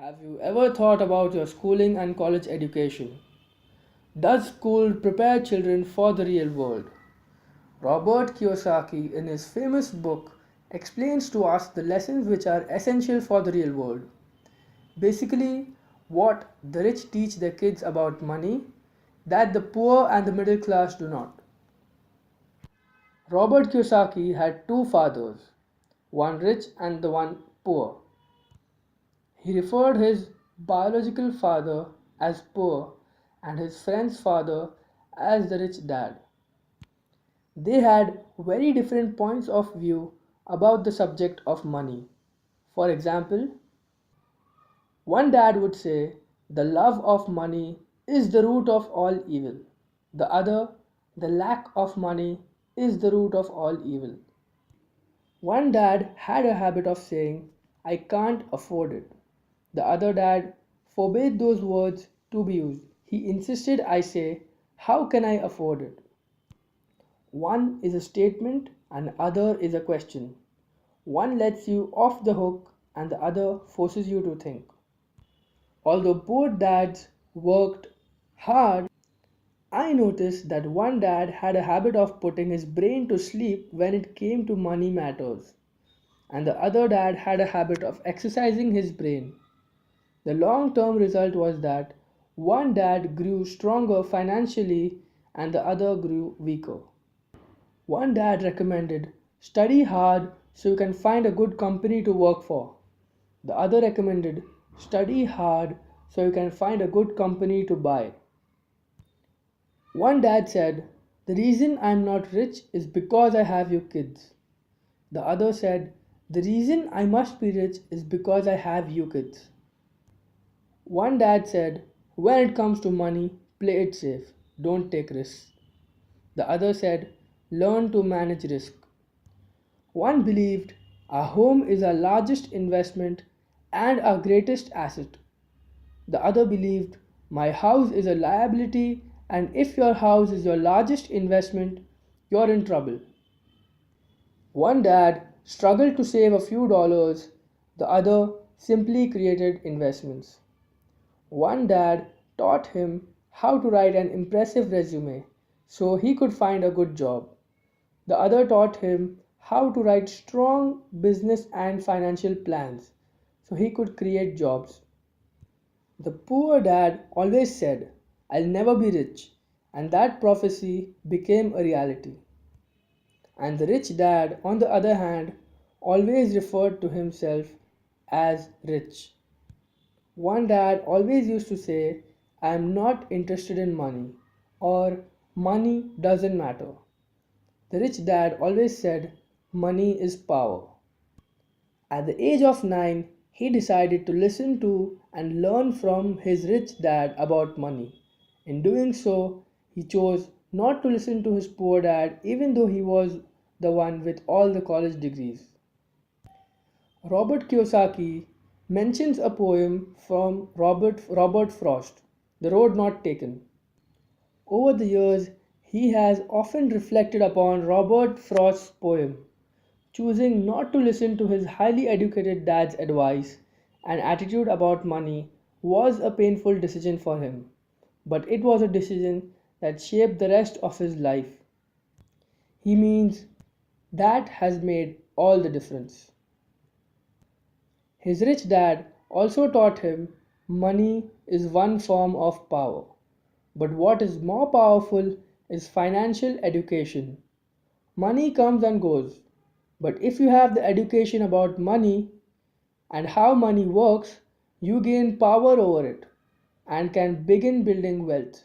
Have you ever thought about your schooling and college education? Does school prepare children for the real world? Robert Kiyosaki, in his famous book, explains to us the lessons which are essential for the real world. Basically, what the rich teach their kids about money that the poor and the middle class do not. Robert Kiyosaki had two fathers, one rich and the one poor. He referred his biological father as poor and his friend's father as the rich dad. They had very different points of view about the subject of money. For example, one dad would say the love of money is the root of all evil. The other, the lack of money is the root of all evil. One dad had a habit of saying, I can't afford it. The other dad forbade those words to be used. He insisted I say, how can I afford it? One is a statement and other is a question. One lets you off the hook and the other forces you to think. Although both dads worked hard, I noticed that one dad had a habit of putting his brain to sleep when it came to money matters, and the other dad had a habit of exercising his brain. The long term result was that one dad grew stronger financially and the other grew weaker. One dad recommended study hard so you can find a good company to work for. The other recommended study hard so you can find a good company to buy. One dad said, the reason I'm not rich is because I have you kids. The other said, the reason I must be rich is because I have you kids. One dad said, when it comes to money, play it safe, don't take risks. The other said, learn to manage risk. One believed our home is our largest investment and our greatest asset. The other believed my house is a liability, and if your house is your largest investment, you're in trouble. One dad struggled to save a few dollars, the other simply created investments. One dad taught him how to write an impressive resume so he could find a good job. The other taught him how to write strong business and financial plans so he could create jobs. The poor dad always said, I'll never be rich, and that prophecy became a reality. And the rich dad, on the other hand, always referred to himself as rich. One dad always used to say, I am not interested in money, or money doesn't matter. The rich dad always said, money is power. At the age of 9, he decided to listen to and learn from his rich dad about money. In doing so, he chose not to listen to his poor dad, even though he was the one with all the college degrees. Robert Kiyosaki mentions a poem from Robert Frost, The Road Not Taken. Over the years, he has often reflected upon Robert Frost's poem, choosing not to listen to his highly educated dad's advice and attitude about money was a painful decision for him, but it was a decision that shaped the rest of his life. He means that has made all the difference. His rich dad also taught him money is one form of power, but what is more powerful is financial education. Money comes and goes, but if you have the education about money and how money works, you gain power over it and can begin building wealth.